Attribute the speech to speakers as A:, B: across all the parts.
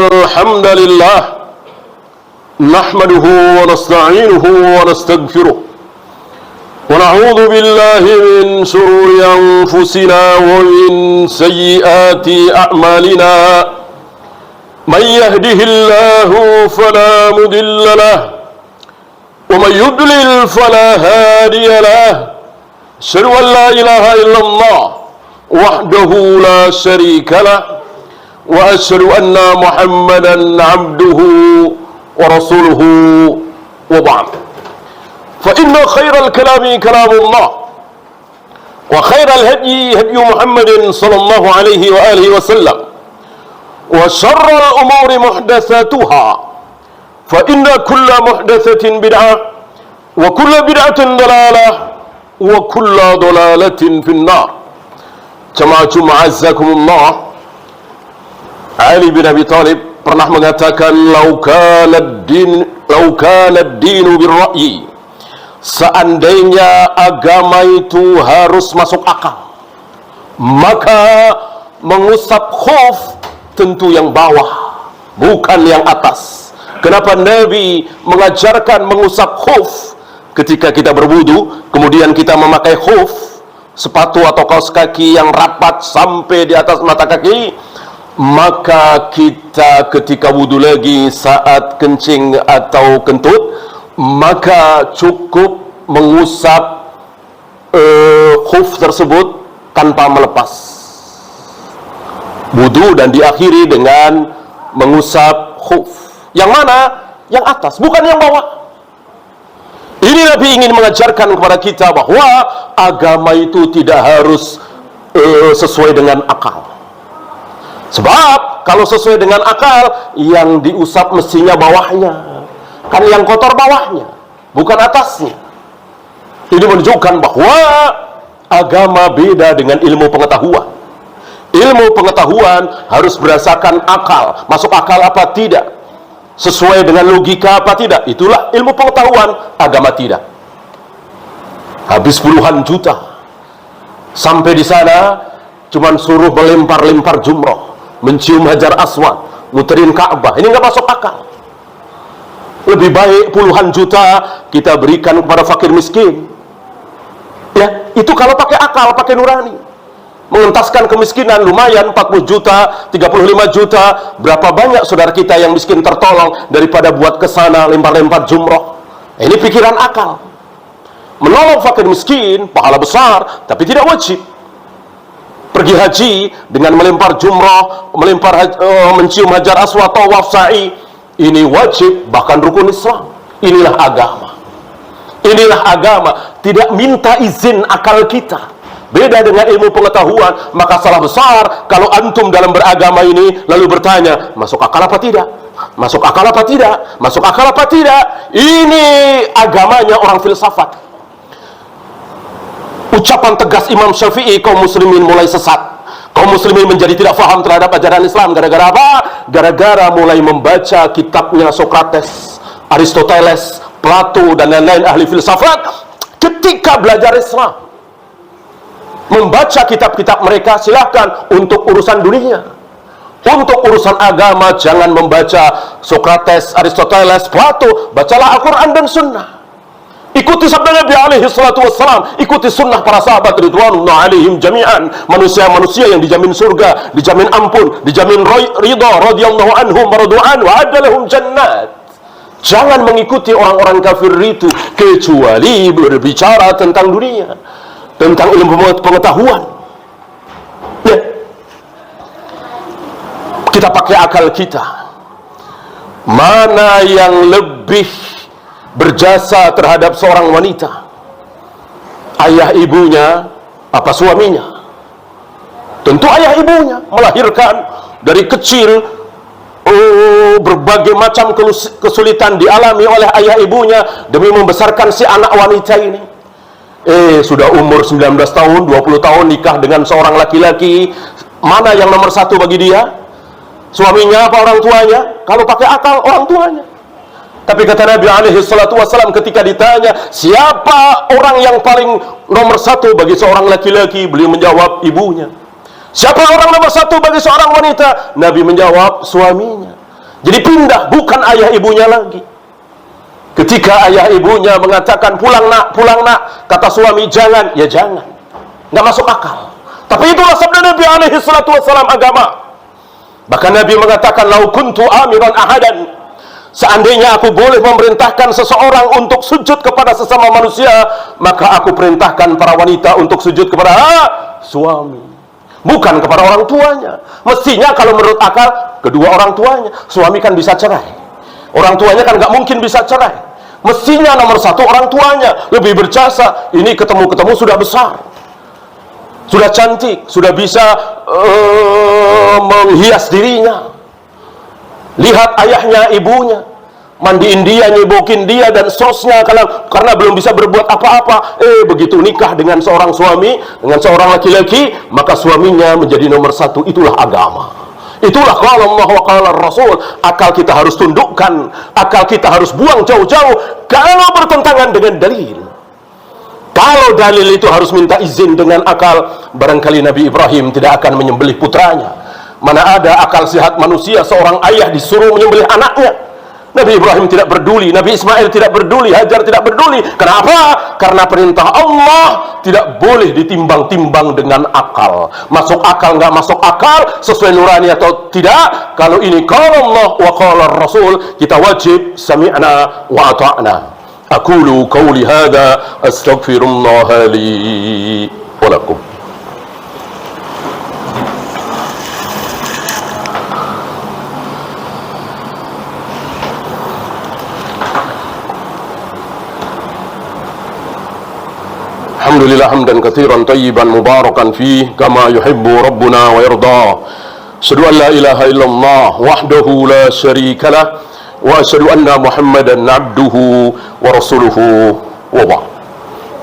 A: الحمد لله نحمده ونستعينه ونستغفره ونعوذ بالله من شرور أنفسنا ومن سيئات أعمالنا من يهده الله فلا مضل له ومن يضلل فلا هادي له أشهد أن لا إله إلا الله وحده لا شريك له وأشهد أن محمدا عبده ورسوله وبعد فإن خير الكلام كلام الله وخير الهدي هدي محمد صلى الله عليه وآله وسلم وشر الأمور محدثاتها فإن كل محدثة بدعة وكل بدعة ضلالة وكل ضلالة في النار. Jamaah azzakumullah, Ali bin Abi Thalib pernah mengatakan lau kana ad-dinu birra'yi, seandainya agama itu harus masuk akal, maka mengusap khuf tentu yang bawah, bukan yang atas. Kenapa Nabi mengajarkan mengusap khuf? Ketika kita berwudu, kemudian kita memakai khuf, sepatu atau kaos kaki yang rapat sampai di atas mata kaki, maka kita ketika wudu lagi saat kencing atau kentut, maka cukup mengusap khuf tersebut tanpa melepas wudu, dan diakhiri dengan mengusap khuf. Yang mana? Yang atas, bukan yang bawah. Ini Nabi ingin mengajarkan kepada kita bahwa agama itu tidak harus sesuai dengan akal. Sebab kalau sesuai dengan akal, yang diusap mestinya bawahnya, kan yang kotor bawahnya, bukan atasnya. Ini menunjukkan bahwa agama beda dengan ilmu pengetahuan. Ilmu pengetahuan harus berdasarkan akal, masuk akal apa tidak, sesuai dengan logika apa tidak. Itulah ilmu pengetahuan. Agama tidak. Habis puluhan juta sampai di sana, cuman suruh melempar-lempar jumroh, mencium Hajar Aswad, muterin Ka'bah. Ini nggak masuk akal. Lebih baik puluhan juta kita berikan kepada fakir miskin. Ya, itu kalau pakai akal, pakai nurani. Mengentaskan kemiskinan lumayan, 40 juta, 35 juta. Berapa banyak saudara kita yang miskin tertolong daripada buat kesana lempar-lempar jumroh. Ini pikiran akal. Menolong fakir miskin pahala besar, tapi tidak wajib. Pergi haji dengan melempar jumroh, mencium Hajar Aswad, tawaf sa'i, ini wajib, bahkan rukun Islam. Inilah agama. Inilah agama. Tidak minta izin akal kita. Beda dengan ilmu pengetahuan. Maka salah besar kalau antum dalam beragama ini lalu bertanya, masuk akal apa tidak? Masuk akal apa tidak? Masuk akal apa tidak? Ini agamanya orang filsafat. Ucapan tegas Imam Syafi'i, kaum muslimin mulai sesat. Kaum muslimin menjadi tidak faham terhadap ajaran Islam. Gara-gara apa? Gara-gara mulai membaca kitabnya Sokrates, Aristoteles, Plato, dan lain-lain ahli filsafat. Ketika belajar Islam, membaca kitab-kitab mereka, silahkan. Untuk urusan dunia, untuk urusan agama, jangan membaca Sokrates, Aristoteles, Plato. Bacalah Al-Quran dan Sunnah. Ikuti sabda Nabi alaihi salatu wassalam, ikuti sunnah para sahabat ridwanullah alaihim jami'an. Manusia-manusia yang dijamin surga, dijamin ampun, dijamin ridha radhiyallahu anhum mardu'an wa adalahum jannat. Jangan mengikuti orang-orang kafir itu kecuali berbicara tentang dunia, tentang ilmu pengetahuan. Ya. Kita pakai akal kita. Mana yang lebih berjasa terhadap seorang wanita? Ayah ibunya apa suaminya? Tentu ayah ibunya. Melahirkan dari kecil, berbagai macam kesulitan dialami oleh ayah ibunya demi membesarkan si anak wanita ini. Sudah umur 19 tahun, 20 tahun nikah dengan seorang laki-laki. Mana yang nomor satu bagi dia? Suaminya apa orang tuanya? Kalau pakai akal, orang tuanya. Tapi kata Nabi alaihi salatu wassalam ketika ditanya, siapa orang yang paling nomor satu bagi seorang laki-laki? Beliau menjawab, ibunya. Siapa orang nomor satu bagi seorang wanita? Nabi menjawab, suaminya. Jadi pindah, bukan ayah ibunya lagi. Ketika ayah ibunya mengatakan pulang nak, kata suami jangan, ya jangan. Nggak masuk akal. Tapi itulah sabda Nabi alaihi salatu wassalam agama. Bahkan Nabi mengatakan, lau kuntu amiran ahadan, seandainya aku boleh memerintahkan seseorang untuk sujud kepada sesama manusia, maka aku perintahkan para wanita untuk sujud kepada suami, bukan kepada orang tuanya. Mestinya kalau menurut akal, kedua orang tuanya. Suami kan bisa cerai, orang tuanya kan nggak mungkin bisa cerai. Mestinya nomor satu orang tuanya, lebih berjasa. Ini ketemu sudah besar, sudah cantik, sudah bisa menghias dirinya. Lihat ayahnya, ibunya, mandiin dia, nyebokin dia, dan seterusnya, karena belum bisa berbuat apa-apa. Begitu nikah dengan seorang suami, dengan seorang laki-laki, maka suaminya menjadi nomor satu. Itulah agama. Itulah kalau Allah wa qala Rasul. Akal kita harus tundukkan, akal kita harus buang jauh-jauh kalau bertentangan dengan dalil. Kalau dalil itu harus minta izin dengan akal, barangkali Nabi Ibrahim tidak akan menyembelih putranya. Mana ada akal sehat manusia seorang ayah disuruh menyembelih anaknya. Nabi Ibrahim tidak peduli, Nabi Ismail tidak peduli, Hajar tidak peduli. Kenapa? Karena perintah Allah tidak boleh ditimbang-timbang dengan akal. Masuk akal, nggak masuk akal, sesuai nurani atau tidak. Kalau ini qala Allah wa qala Rasul, kita wajib sami'na wa ata'na. Aqulu qawli hadha astaghfirullah li wa lakum. Alhamdulillah hamdan katsiran tayyiban mubarakan fih kama yuhibbu rabbuna wa yarda. Asyhadu an la ilaha illallah wahdahu la syarika lah wa asyhadu anna Muhammadan abduhu wa rasuluhu wa ba'd.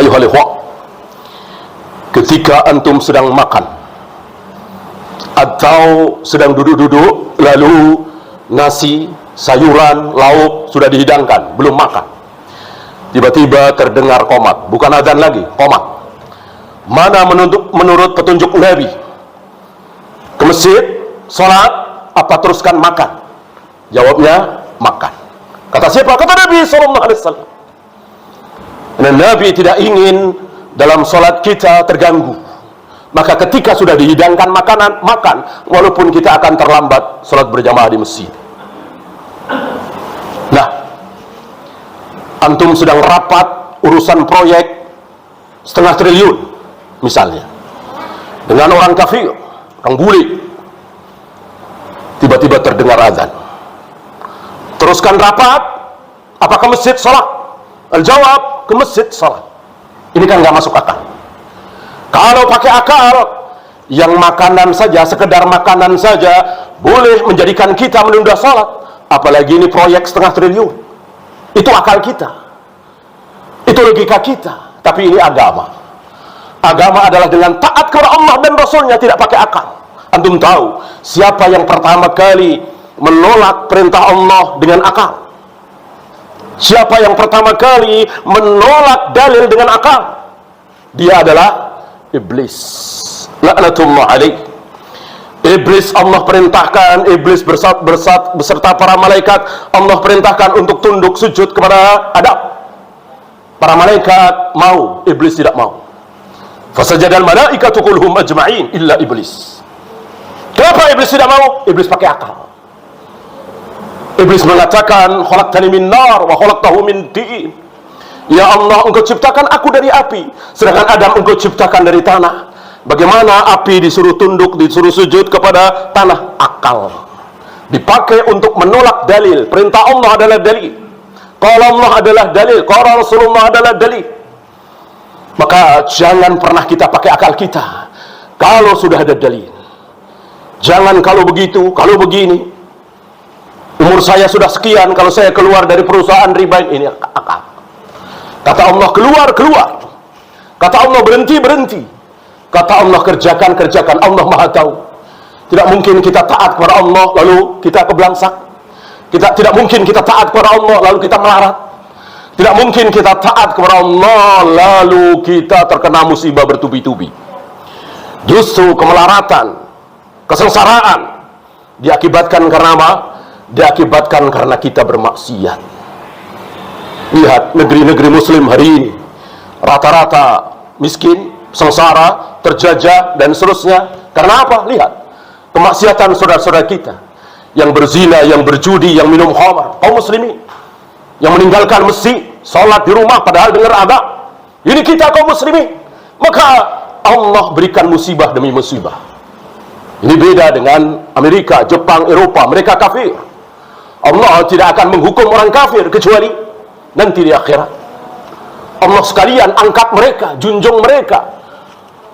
A: Ayuhal ikhwah, ketika antum sedang makan atau sedang duduk-duduk, lalu nasi, sayuran, lauk sudah dihidangkan, belum makan, tiba-tiba terdengar qomat, bukan adzan lagi, qomat. Mana menurut petunjuk Nabi? Ke masjid, sholat, apa teruskan makan? Jawabnya, makan. Kata siapa? Kata Nabi SAW. Dan Nabi tidak ingin dalam sholat kita terganggu. Maka ketika sudah dihidangkan makanan, makan, walaupun kita akan terlambat sholat berjamaah di masjid. Nah, antum sedang rapat urusan proyek 1,5 triliun misalnya dengan orang kafir, orang bule. Tiba-tiba terdengar azan. Teruskan rapat apa ke masjid sholat? Al-jawab, ke masjid sholat. Ini kan nggak masuk akal. Kalau pakai akal, yang makanan saja, sekedar makanan saja boleh menjadikan kita menunda sholat, apalagi ini proyek 1,5 triliun. Itu akal kita, itu logika kita. Tapi ini agama. Agama adalah dengan taat kepada Allah dan Rasulnya, tidak pakai akal. Antum tahu siapa yang pertama kali menolak perintah Allah dengan akal? Siapa yang pertama kali menolak dalil dengan akal? Dia adalah Iblis, laknatullah alaih. Iblis Allah perintahkan, Iblis beserta para malaikat, Allah perintahkan untuk tunduk sujud kepada Adam. Para malaikat mau, Iblis tidak mau. Fasajadal malaikatu kulluhum ajma'in illa Iblis. Kenapa Iblis tidak mau? Iblis pakai akal. Iblis mengatakan, khalaqtani min nar wa khalaqtahu min tin. Ya Allah, engkau ciptakan aku dari api, sedangkan Adam engkau ciptakan dari tanah. Bagaimana api disuruh tunduk, disuruh sujud kepada tanah? Akal dipakai untuk menolak dalil. Perintah Allah adalah dalil, qala Allah adalah dalil, qala Rasulullah adalah dalil. Maka jangan pernah kita pakai akal kita kalau sudah ada dalil. Jangan kalau begitu, kalau begini, umur saya sudah sekian, kalau saya keluar dari perusahaan riba, ini akal. Kata Allah keluar, keluar. Kata Allah berhenti, berhenti. Kata Allah kerjakan, kerjakan. Allah Maha tahu. Tidak mungkin kita taat kepada Allah lalu kita kebelangsak. Tidak mungkin kita taat kepada Allah lalu kita melarat. Tidak mungkin kita taat kepada Allah lalu kita terkena musibah bertubi-tubi. Justru kemelaratan, kesengsaraan diakibatkan karena apa? diakibatkan karena kita bermaksiat. Lihat negeri-negeri muslim hari ini, rata-rata miskin, sengsara, terjajah, dan seterusnya. Karena apa? Lihat kemaksiatan saudara-saudara kita yang berzina, yang berjudi, yang minum khamar, kaum muslimin yang meninggalkan masjid, sholat di rumah padahal dengar azan. Ini kita kaum muslimin. Maka Allah berikan musibah demi musibah. Ini beda dengan Amerika, Jepang, Eropa. Mereka kafir. Allah tidak akan menghukum orang kafir kecuali nanti di akhirat. Allah sekalian angkat mereka, junjung mereka,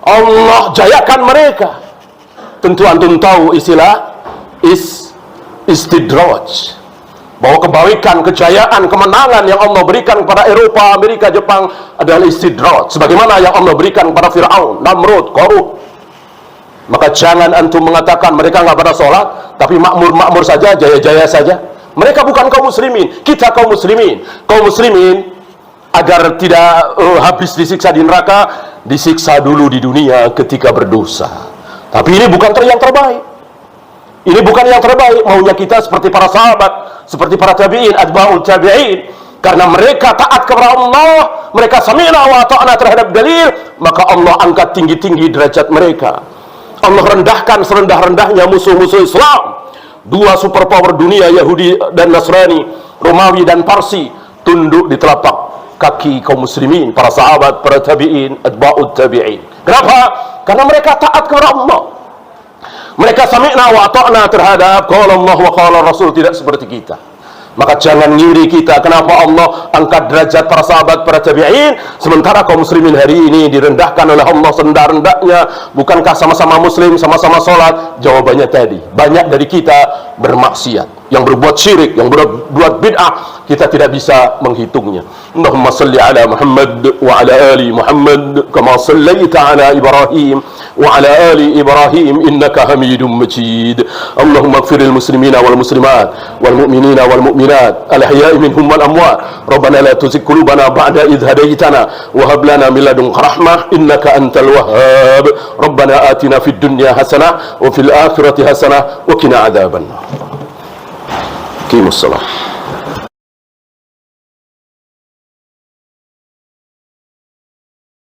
A: Allah jayakan mereka. Tentu antum tahu istilah istidraj, bahwa kebaikan, kejayaan, kemenangan yang Allah berikan kepada Eropa, Amerika, Jepang adalah istidraj, sebagaimana yang Allah berikan kepada Fir'aun, Namrud, Qarun. Maka jangan antum mengatakan mereka nggak pada sholat, tapi makmur-makmur saja, jaya-jaya saja. Mereka bukan kaum muslimin, kita kaum muslimin. Kaum muslimin agar tidak habis disiksa di neraka, disiksa dulu di dunia ketika berdosa. Tapi ini bukan yang terbaik. Ini bukan yang terbaik. Maunya kita seperti para sahabat, seperti para tabi'in, atba'ul tabi'in. Karena mereka taat kepada Allah, mereka sami'na wa ta'na terhadap dalil, maka Allah angkat tinggi-tinggi derajat mereka. Allah rendahkan serendah-rendahnya musuh-musuh Islam. Dua superpower dunia, Yahudi dan Nasrani, Romawi dan Parsi, tunduk di telapak kaki kaum muslimin, para sahabat, para tabi'in, atba'ut tabi'in. Kenapa? Karena mereka taat kepada Allah. Mereka sami'na wa ta'na terhadap qala Allah wa qala Rasul, tidak seperti kita. Maka jangan ngiri kita kenapa Allah angkat derajat para sahabat, para tabi'in, sementara kaum muslimin hari ini direndahkan oleh Allah serendah-rendahnya. Bukankah sama-sama muslim, sama-sama sholat? Jawabannya tadi, banyak dari kita bermaksiat, yang berbuat syirik, yang berbuat bid'ah, kita tidak bisa menghitungnya. Allahumma salli ala Muhammad wa ala ali Muhammad kama sallaita ala Ibrahim wa ala ali Ibrahim innaka Hamidum Majid. Allahumma ighfiril muslimina wal muslimat wal mu'minina wal mu'minat al ahya'i minhum wal amwat. Rabbana la tuzigh qulubana ba'da idh hadaytana wa hab lana min ladunka rahmah innaka antal wahhab. Rabbana atina fid dunya hasanah wa fil akhirati hasanah wa qina adzabannar. Qimus shalah.